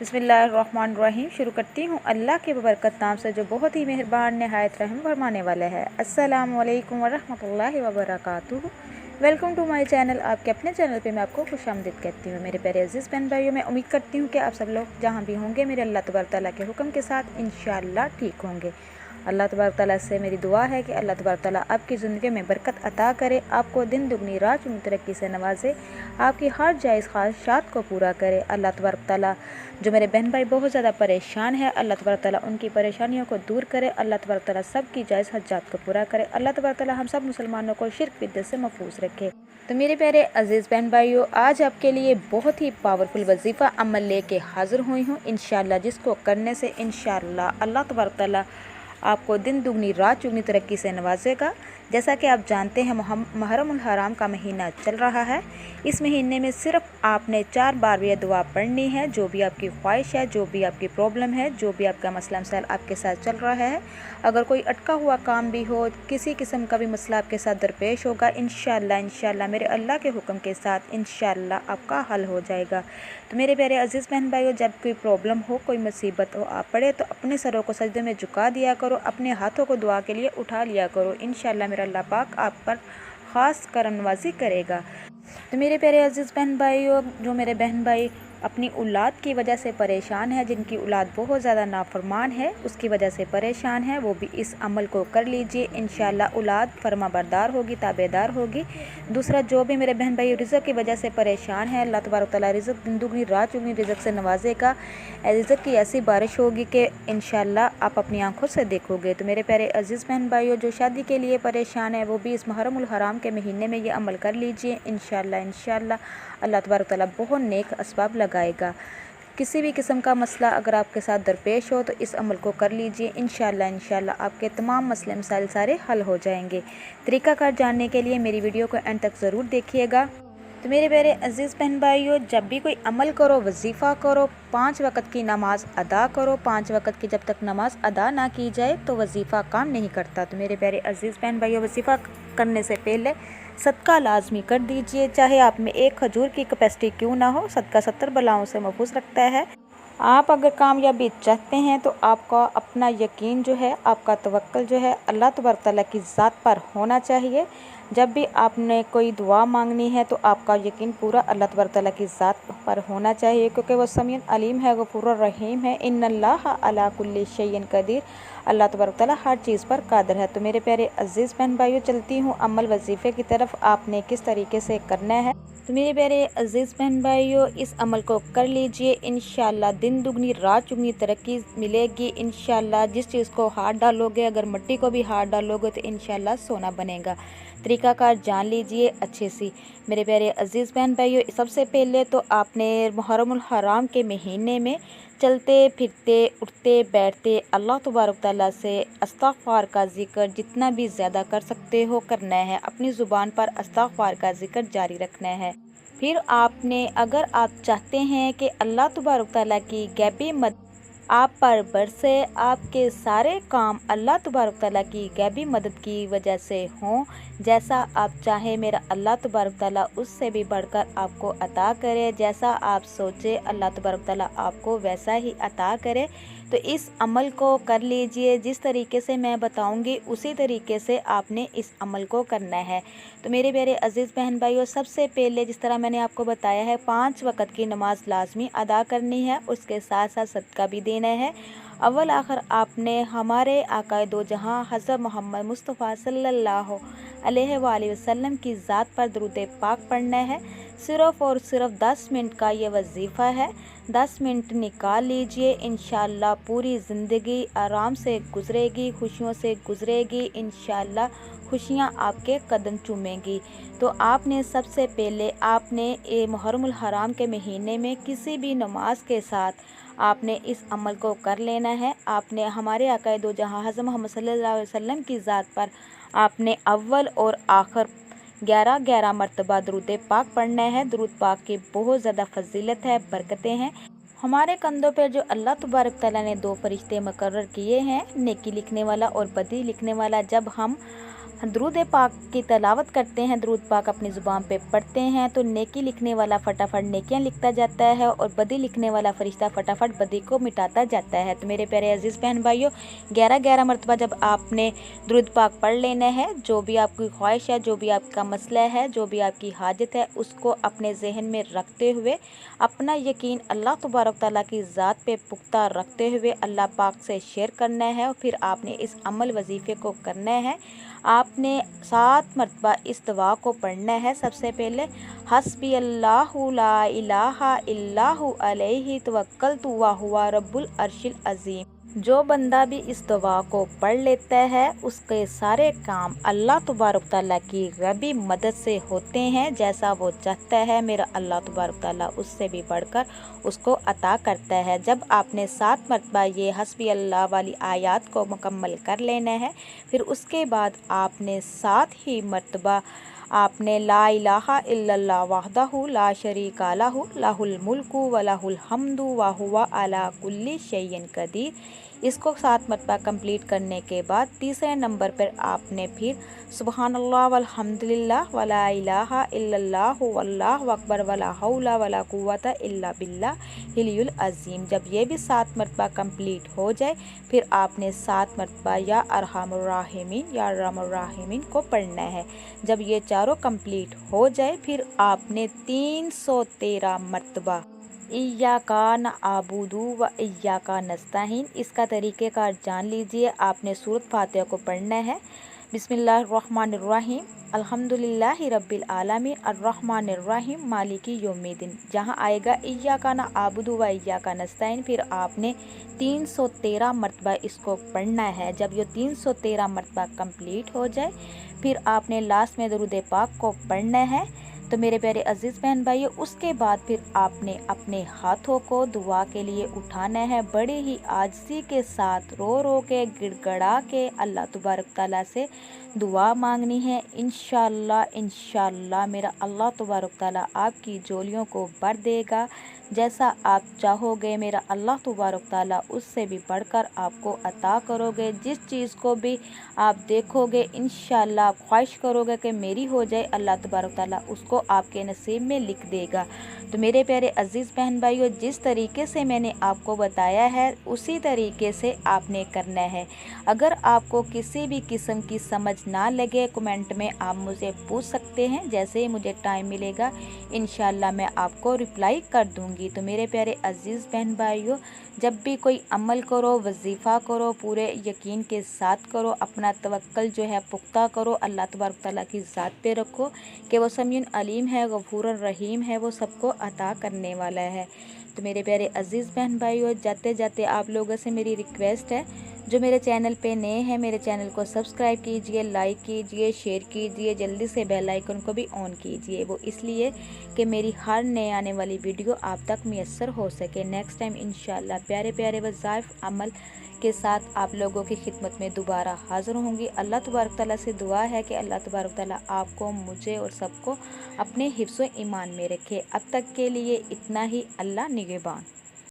बिस्मिल्लाहिर्रहमानिर्रहीम। शुरू करती हूँ अल्लाह के बरकत नाम से जो बहुत ही मेहरबान नहायत रहम फरमाने वाला है। अस्सलामु अलैकुम वरहमतुल्लाहि वबरकातुहू। Welcome to my channel. आपके अपने चैनल पे मैं आपको खुशामदीद कहती हूँ। मेरे प्यारे अजीज़ बहन भाइयों, मैं उम्मीद करती हूँ कि आप सब लोग जहाँ भी होंगे मेरे अल्लाह तबारक तआला के हुक्म के साथ इंशाअल्लाह ठीक होंगे। अल्लाह तबारक तआला से मेरी दुआ है कि अल्लाह तबारक तआला आपकी ज़िंदगी में बरकत अता करे, आपको दिन दुगनी रात चुगनी तरक्की से नवाजे, आपकी हर जायज़ ख्वाहिशात को पूरा करे। अल्लाह तबारक तआला जो मेरे बहन भाई बहुत ज़्यादा परेशान है, अल्लाह तबारक तआला उनकी परेशानियों को दूर करे। अल्लाह तबारक तआला सबकी जायज़ हज्जात को पूरा करे। अल्लाह तबारक तआला हम सब मुसलमानों को शिर्क बिद्दत से महफूज रखे। तो मेरे प्यारे अजीज़ बहन भाइयों, आज आपके लिए बहुत ही पावरफुल वजीफ़ा अमल लेके हाज़िर हुई हूँ इंशाअल्लाह, जिसको करने से इंशाअल्लाह अल्लाह तबारक तआला आपको दिन दुगनी रात चुगनी तरक्की से नवाजेगा। जैसा कि आप जानते हैं मुहर्रमुल हराम का महीना चल रहा है। इस महीने में सिर्फ आपने 4 बार ये दुआ पढ़नी है। जो भी आपकी ख्वाहिश है, जो भी आपकी प्रॉब्लम है, जो भी आपका मसला मसाइल आपके साथ चल रहा है, अगर कोई अटका हुआ काम भी हो, किसी किस्म का भी मसला आपके साथ दरपेश होगा, इंशाअल्लाह मेरे अल्लाह के हुक्म के साथ इंशाअल्लाह आपका हल हो जाएगा। तो मेरे प्यारे अजीज़ बहन भाइयों, जब कोई प्रॉब्लम हो, कोई मुसीबत हो आ पड़े, तो अपने सरों को सजदे में झुका दिया करो, अपने हाथों को दुआ के लिए उठा लिया करो। इंशाअल्लाह मेरा अल्लाह पाक आप पर ख़ास करम नवाज़ी करेगा। तो मेरे प्यारे अजीज़ बहन भाइयों, जो मेरे बहन भाई अपनी औलाद की वजह से परेशान है, जिनकी औलाद बहुत ज़्यादा नाफरमान है, उसकी वजह से परेशान है, वो भी इस अमल को कर लीजिए। इंशाअल्लाह औलाद फरमाबरदार होगी, ताबेदार होगी। दूसरा, जो भी मेरे बहन भाई रिज़्क़ की वजह से परेशान है, अल्लाह तबारक तआला रिज़्क़ दिन दुगनी रात चुगनी रिज़्क़ से नवाजेगा। रिज़्क़ की ऐसी बारिश होगी कि इंशाअल्लाह आप अपनी आंखों से देखोगे। तो मेरे प्यारे अजीज़ बहन भाइयों, जो शादी के लिए परेशान है, वो भी इस मुहर्रमुल हराम के महीने में ये अमल कर लीजिए। इंशाअल्लाह अल्लाह तबारक तआला बहुत नेक असबाब लगाएगा। किसी भी किस्म का मसला अगर आपके साथ दरपेश हो, तो इस अमल को कर लीजिए। इंशाअल्लाह आपके तमाम मसले मसाइल सारे हल हो जाएंगे। तरीक़ाकार जानने के लिए मेरी वीडियो को एंड तक ज़रूर देखिएगा। तो मेरे प्यारे अजीज़ बहन भाइयों, जब भी कोई अमल करो, वजीफ़ा करो, 5 वक़्त की नमाज़ अदा करो। 5 वक़्त की जब तक नमाज़ अदा ना की जाए तो वजीफ़ा काम नहीं करता। तो मेरे प्यारे अजीज़ बहन भाइयों, वजीफ़ा करने से पहले सदका लाजमी कर दीजिए। चाहे आप में 1 खजूर की कैपेसिटी क्यों ना हो, सदका 70 बलाओं से महफूज रखता है। आप अगर कामयाबी चाहते हैं तो आपका अपना यकीन जो है, आपका तवक्कुल जो है, अल्लाह तबारक तआला की ज़ात पर होना चाहिए। जब भी आपने कोई दुआ मांगनी है तो आपका यकीन पूरा अल्लाह तबारक तआला की ज़ात पर होना चाहिए, क्योंकि वो समीउन अलीम है, गफूरुर रहीम है। इन्नल्लाह अला कुल्ली शैइन कदीर। अल्लाह तबारक तआला हर चीज़ पर कादिर है। तो मेरे प्यारे अजीज़ बहन भाइयों, चलती हूँ अमल वजीफ़े की तरफ, आपने किस तरीके से करना है। तो मेरे प्यारे अजीज़ बहन भाइयों, इस अमल को कर लीजिए। इंशाअल्लाह दिन दुगनी रात चुगनी तरक्की मिलेगी। इंशाअल्लाह जिस चीज़ को हाथ डालोगे, अगर मिट्टी को भी हाथ डालोगे तो इंशाअल्लाह सोना बनेगा। तरीक़ाकार जान लीजिए अच्छे से। मेरे प्यारे अजीज़ बहन भाइयों, सबसे पहले तो आपने मुहर्रमुल हराम के महीने में चलते फिरते उठते बैठते अल्लाह तबारक तआला से इस्तग़फ़ार का ज़िक्र जितना भी ज़्यादा कर सकते हो करना है। अपनी ज़ुबान पर इस्तग़फ़ार का ज़िक्र जारी रखना है। फिर आपने, अगर आप चाहते हैं कि अल्लाह तबारक तआला की गैबी मदद आप पर बरसे, आपके सारे काम अल्लाह तबारक तआला की गैबी मदद की वजह से हों, जैसा आप चाहें मेरा अल्लाह तबारक तआला उससे भी बढ़कर आपको अता करे। जैसा आप सोचे अल्लाह तबारक तआला आपको वैसा ही अता करे। तो इस अमल को कर लीजिए। जिस तरीके से मैं बताऊंगी उसी तरीके से आपने इस अमल को करना है। तो मेरे प्यारे अजीज़ बहन भाइयों, सबसे पहले जिस तरह मैंने आपको बताया है, 5 वक़्त की नमाज लाजमी अदा करनी है, उसके साथ साथ सदका भी देना है। अव्वल आखिर आपने हमारे आकाए दो जहां हज़रत मोहम्मद मुस्तफ़ा सल्लल्लाहु अलैहि वसल्लम की ज़ात पर दुरूद पाक पढ़ना है। सिर्फ़ और सिर्फ 10 मिनट का ये वजीफ़ा है। 10 मिनट निकाल लीजिए। इंशाअल्लाह पूरी ज़िंदगी आराम से गुज़रेगी, खुशियों से गुज़रेगी। इंशाअल्लाह खुशियाँ आपके कदम चूमेंगी। तो आपने सबसे पहले आपने ये मुहर्रमुल हराम के महीने में किसी भी नमाज के साथ आपने इस अमल को कर लेना है। आपने हमारे आकाए दो जहां हज़रत मोहम्मद सल्लल्लाहु अलैहि वसल्लम की ज़ात पर आपने अव्वल और आखिर 11 मरतबा दुरूद पाक पढ़ना है। दुरूद पाक की बहुत ज़्यादा फजीलत है, बरकतें हैं। हमारे कंधों पर जो अल्लाह तबारक तआला ने दो फरिश्ते मुकर्रर किए हैं, नेकी लिखने वाला और बदी लिखने वाला। जब हम दरूद पाक की तलावत करते हैं, दरूद पाक अपनी ज़ुबान पे पढ़ते हैं, तो नेकी लिखने वाला फटाफट नेकियां लिखता जाता है और बदी लिखने वाला फरिश्ता फटाफट बदी को मिटाता जाता है। तो मेरे प्यारे अजीज़ बहन भाइयों, 11 मरतबा जब आपने दरूद पाक पढ़ लेना है, जो भी आपकी ख्वाहिश है, जो भी आपका मसला है, जो भी आपकी हाजत है, उसको अपने जहन में रखते हुए, अपना यकीन अल्लाह तबारक तआला की ज़ात पे पुख्ता रखते हुए अल्लाह पाक से शेयर करना है। और फिर आपने इस अमल वजीफ़े को करना है। आपने 7 मरतबा इस दुआ को पढ़ना है। सबसे पहले हस्बी अल्लाहु ला इलाहा इल्लाहु अलैहि तवक्कलतु व हुवा रब्बुल अर्शिल अज़ीम। जो बंदा भी इस दुआ को पढ़ लेता है, उसके सारे काम अल्लाह तबारक तआला की गैबी मदद से होते हैं। जैसा वो चाहता है, मेरा अल्लाह तबारक तआला उससे भी बढ़कर उसको अता करता है। जब आपने 7 मरतबा ये हस्बी अल्लाह वाली आयत को मुकम्मल कर लेना है, फिर उसके बाद आपने 7 ही मरतबा आपने ला इलाहा इल्लल्लाह वहदहु ला शरीका लहु लहुल मुल्कु व लहुल हम्दु व हुवा अला कुल्ली शैइन कदीर, इसको 7 मरतबा कंप्लीट करने के बाद तीसरे नंबर पर आपने फिर सुबहानल्लाह वल्हम्दुलिल्लाह वला इलाहा इल्लल्लाहु वल्लाहु अकबर वला हौला वला कुव्वता इल्ला बिल्लाहिल अज़ीम। जब ये भी 7 मरतबा कंप्लीट हो जाए, फिर आपने 7 मरतबा या अरहमुर राहिमीन को पढ़ना है। जब ये चारों कंप्लीट हो जाए, फिर आपने 313 मरतबा इय्याका नअबुदु व इय्याका नस्तईन, इसका तरीक़ेकार जान लीजिए। आपने सूरत फातिहा को पढ़ना है। बिस्मिल्लाहिर्रहमानिर्रहीम अल्हम्दुलिल्लाहि रब्बिल आलमीन अर्रहमानिर्रहीम मालिकी यौमिद्दीन। जहाँ आएगा इय्याका नअबुदु व इय्याका नस्तईन, फिर आपने 313 मरतबा इसको पढ़ना है। जब ये 313 मरतबा कंप्लीट हो जाए, फिर आपने लास्ट में दरूद पाक को पढ़ना है। तो मेरे प्यारे अजीज़ बहन भाइयों, उसके बाद फिर आपने अपने हाथों को दुआ के लिए उठाना है। बड़े ही आजिज़ी के साथ रो रो के गिड़गड़ा के अल्लाह तबारक तआला से दुआ मांगनी है। इंशाअल्लाह मेरा अल्लाह तबारक तआला आपकी झोलियों को भर देगा। जैसा आप चाहोगे, मेरा अल्लाह तबारक तआला उससे भी बढ़कर आपको अता करोगे। जिस चीज़ को भी आप देखोगे, इंशाअल्लाह आप ख्वाहिश करोगे कि मेरी हो जाए, अल्लाह तबारक तआला उसको आपके नसीब में लिख देगा। तो मेरे प्यारे अजीज़ बहन भाइयों, जिस तरीके से मैंने आपको बताया है, उसी तरीके से आपने करना है। अगर आपको किसी भी किस्म की समझ ना लगे, कमेंट में आप मुझे पूछ सकते हैं। जैसे ही मुझे टाइम मिलेगा, इंशाअल्लाह मैं आपको रिप्लाई कर दूंगी। तो मेरे प्यारे अजीज़ बहन भाइयों, जब भी कोई अमल करो, वजीफ़ा करो, पूरे यकीन के साथ करो। अपना तवक्कल जो है पुख्ता करो, अल्लाह तबारक तआला की ज़ात पे रखो कि वो समीउन अलीम है, गफूर रहीम है, वो सबको अता करने वाला है। तो मेरे प्यारे अजीज़ बहन भाइयों, जाते जाते आप लोगों से मेरी रिक्वेस्ट है, जो मेरे चैनल पे नए हैं, मेरे चैनल को सब्सक्राइब कीजिए, लाइक कीजिए, शेयर कीजिए, जल्दी से बेल आइकन को भी ऑन कीजिए। वो इसलिए कि मेरी हर नए आने वाली वीडियो आप तक मैसर हो सके। नेक्स्ट टाइम इंशाअल्लाह प्यारे प्यारे वज़ाइफ अमल के साथ आप लोगों की खिदमत में दोबारा हाज़िर होंगी। अल्लाह तबारक तआला से दुआ है कि अल्लाह तबारक तआला आपको, मुझे और सबको अपने हिफ्ज़ व ईमान में रखे। अब तक के लिए इतना ही। अल्लाह निगहबान।